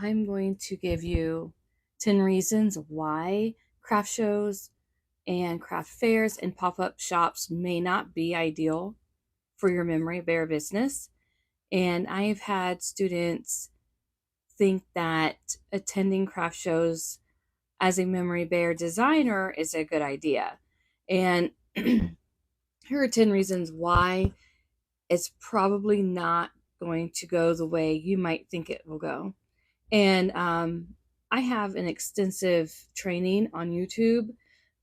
I'm going to give you 10 reasons why craft shows and craft fairs and pop up shops may not be ideal for your memory bear business. And I've had students think that attending craft shows as a memory bear designer is a good idea. And here are 10 reasons why it's probably not going to go the way you might think it will go. And I have an extensive training on YouTube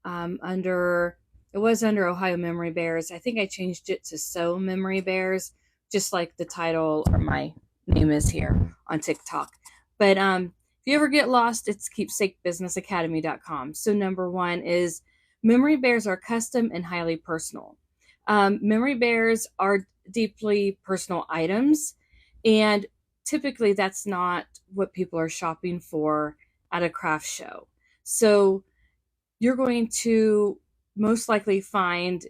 under it was under Ohio Memory Bears. I think I changed it to So Memory Bears, just like the title or my name is here on TikTok. But if you ever get lost, it's keepsakebusinessacademy.com. So number one is memory bears are custom and highly personal. Memory bears are deeply personal items, and typically that's not what people are shopping for at a craft show. So you're going to most likely find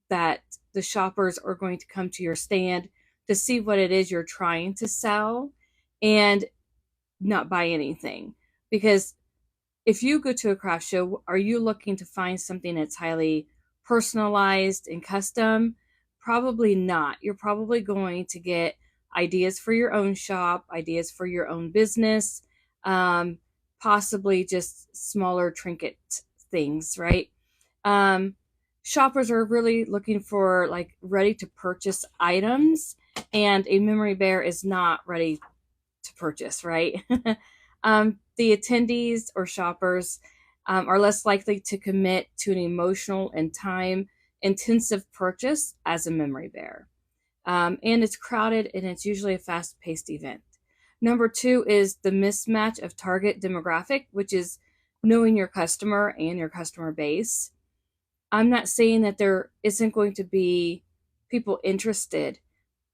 that the shoppers are going to come to your stand to see what it is you're trying to sell and not buy anything. Because if you go to a craft show, are you looking to find something that's highly personalized and custom? Probably not. You're probably going to get ideas for your own shop, ideas for your own business, possibly just smaller trinket things, right? Um, Shoppers are really looking for like ready to purchase items, and a memory bear is not ready to purchase, right? The attendees or shoppers are less likely to commit to an emotional and time intensive purchase as a memory bear. And it's crowded and it's usually a fast paced event. Number two is the mismatch of target demographic, which is knowing your customer and your customer base. I'm not saying that there isn't going to be people interested.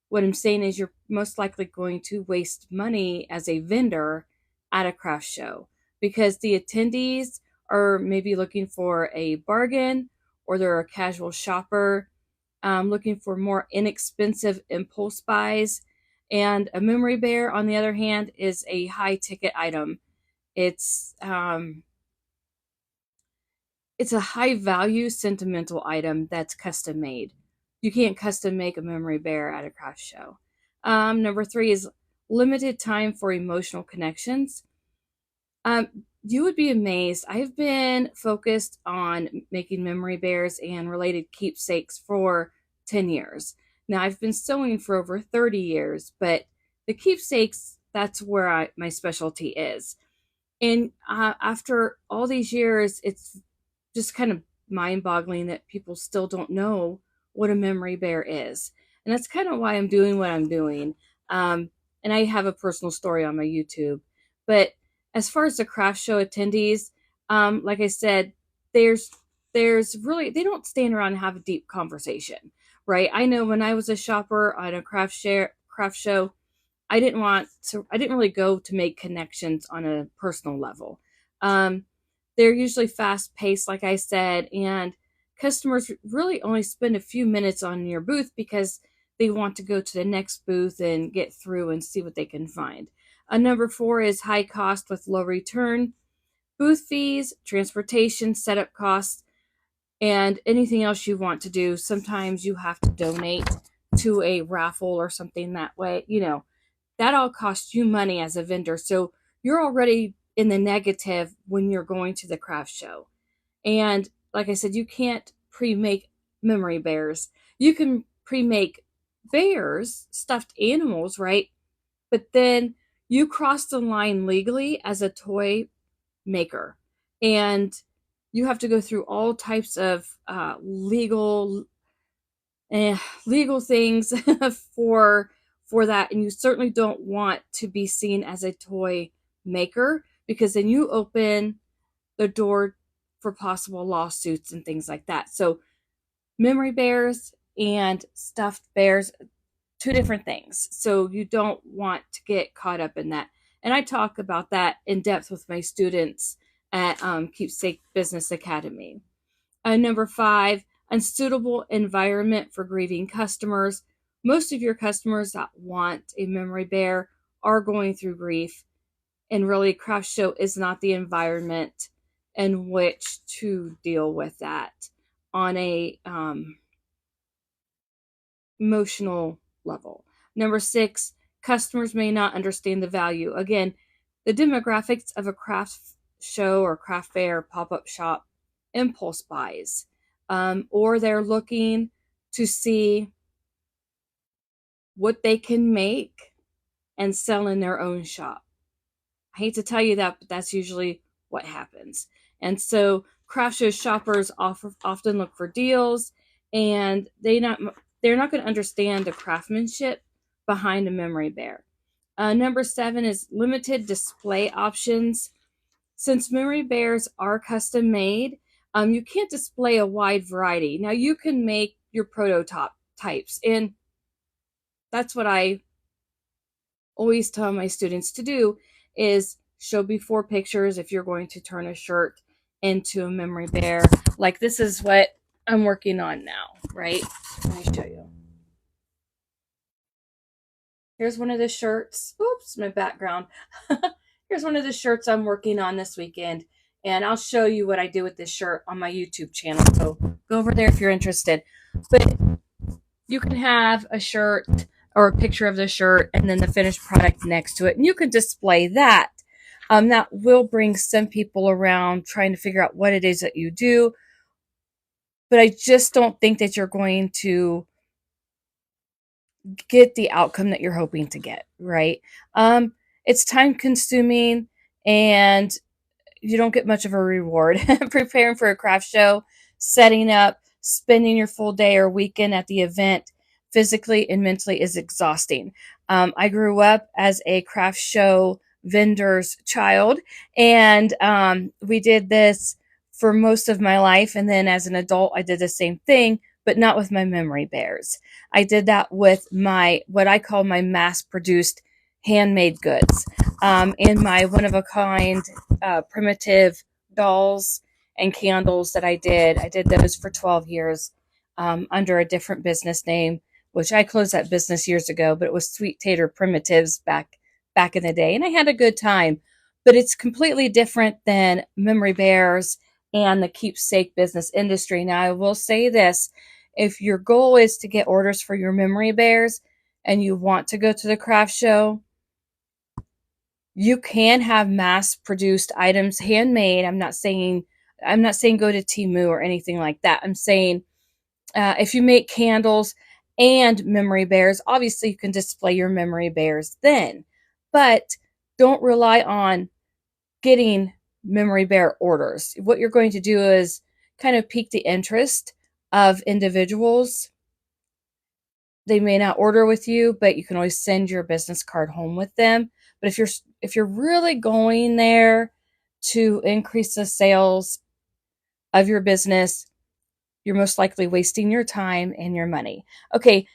What I'm saying is you're most likely going to waste money as a vendor at a craft show because the attendees are maybe looking for a bargain, or they're a casual shopper looking for more inexpensive impulse buys. And a memory bear, on the other hand, is a high ticket item. It's it's a high value sentimental item that's custom made. You can't custom make a memory bear at a craft show. Number three is limited time for emotional connections. You would be amazed. I've been focused on making memory bears and related keepsakes for 10 years. Now, I've been sewing for over 30 years, but the keepsakes, that's where my specialty is. And after all these years, it's just kind of mind boggling that people still don't know what a memory bear is. And that's kind of why I'm doing what I'm doing. And I have a personal story on my YouTube. But as far as the craft show attendees, like I said, there's really, they don't stand around and have a deep conversation, right? I know when I was a shopper on a craft show, I didn't really go to make connections on a personal level. They're usually fast paced, like I said, and customers really only spend a few minutes on your booth because they want to go to the next booth and get through and see what they can find. Number four is high cost with low return. Booth fees, transportation, setup costs, and anything else you want to do. Sometimes you have to donate to a raffle or something that way. That all costs you money as a vendor. So you're already in the negative when you're going to the craft show. And like I said, you can't pre-make memory bears. You can pre-make bears, stuffed animals, right? But then you cross the line legally as a toy maker. And you have to go through all types of legal things for that, and you certainly don't want to be seen as a toy maker, because then you open the door for possible lawsuits and things like that. So memory bears and stuffed bears, two different things. So you don't want to get caught up in that. And I talk about that in depth with my students at Keepsake Business Academy. Number five, unsuitable environment for grieving customers. Most of your customers that want a memory bear are going through grief. And really, craft show is not the environment in which to deal with that on a emotional level. Number 6, customers may not understand the value. Again, the demographics of a craft show or craft fair, pop-up shop, impulse buys, or they're looking to see what they can make and sell in their own shop. I hate to tell you that, but that's usually what happens. And so craft show shoppers often look for deals, and they're not going to understand the craftsmanship behind a memory bear. Number 7 is limited display options. Since memory bears are custom made, you can't display a wide variety. Now you can make your prototype types, and that's what I always tell my students to do is show before pictures if you're going to turn a shirt into a memory bear. Like this is what I'm working on now, right? Let me show you. Here's one of the shirts. Oops, my background. Here's one of the shirts I'm working on this weekend. And I'll show you what I do with this shirt on my YouTube channel. So go over there if you're interested. But you can have a shirt or a picture of the shirt and then the finished product next to it. And you can display that. That will bring some people around trying to figure out what it is that you do. But I just don't think that you're going to get the outcome that you're hoping to get, right? It's time consuming and you don't get much of a reward. Preparing for a craft show, setting up, spending your full day or weekend at the event physically and mentally is exhausting. I grew up as a craft show vendor's child, and we did this for most of my life. And then as an adult, I did the same thing, but not with my memory bears. I did that with my, what I call my mass produced handmade goods, and my one of a kind primitive dolls and candles that I did. I did those for 12 years under a different business name, which I closed that business years ago, but it was Sweet Tater Primitives back in the day. And I had a good time, but it's completely different than memory bears and the keepsake business industry. Now, I will say this, if your goal is to get orders for your memory bears and you want to go to the craft show, you can have mass produced items handmade. I'm not saying go to Temu or anything like that. I'm saying if you make candles and memory bears, obviously you can display your memory bears then, but don't rely on getting memory bear orders. What you're going to do is kind of pique the interest of individuals. They may not order with you, but you can always send your business card home with them. But if you're really going there to increase the sales of your business, you're most likely wasting your time and your money. Okay,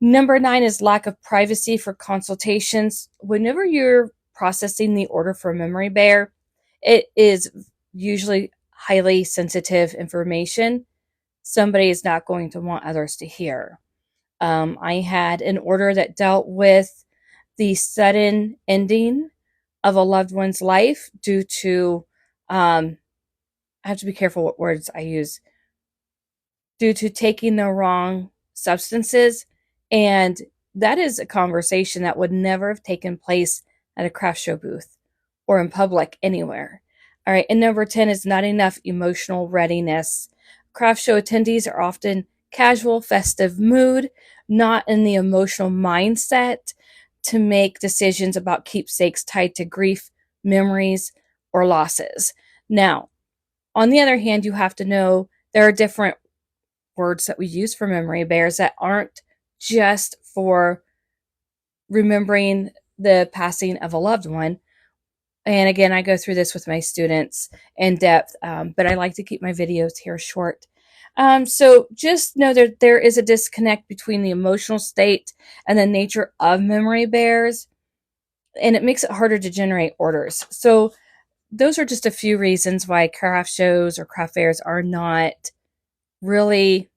number 9 is lack of privacy for consultations. Whenever you're processing the order for a memory bear, it is usually highly sensitive information. Somebody is not going to want others to hear. I had an order that dealt with the sudden ending of a loved one's life due to, I have to be careful what words I use, due to taking the wrong substances. And that is a conversation that would never have taken place at a craft show booth or in public anywhere. All right. And number 10 is not enough emotional readiness. Craft show attendees are often casual, festive mood, not in the emotional mindset to make decisions about keepsakes tied to grief, memories, or losses. Now, on the other hand, you have to know there are different words that we use for memory bears that aren't just for remembering the passing of a loved one. And again, I go through this with my students in depth, but I like to keep my videos here short. So just know that there is a disconnect between the emotional state and the nature of memory bears, and it makes it harder to generate orders. So those are just a few reasons why craft shows or craft fairs are not really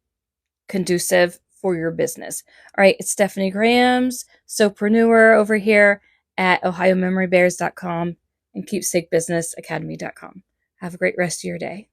conducive for your business. All right, it's Stephanie Graham's Sopreneur over here at OhioMemoryBears.com. and keepsakebusinessacademy.com. Have a great rest of your day.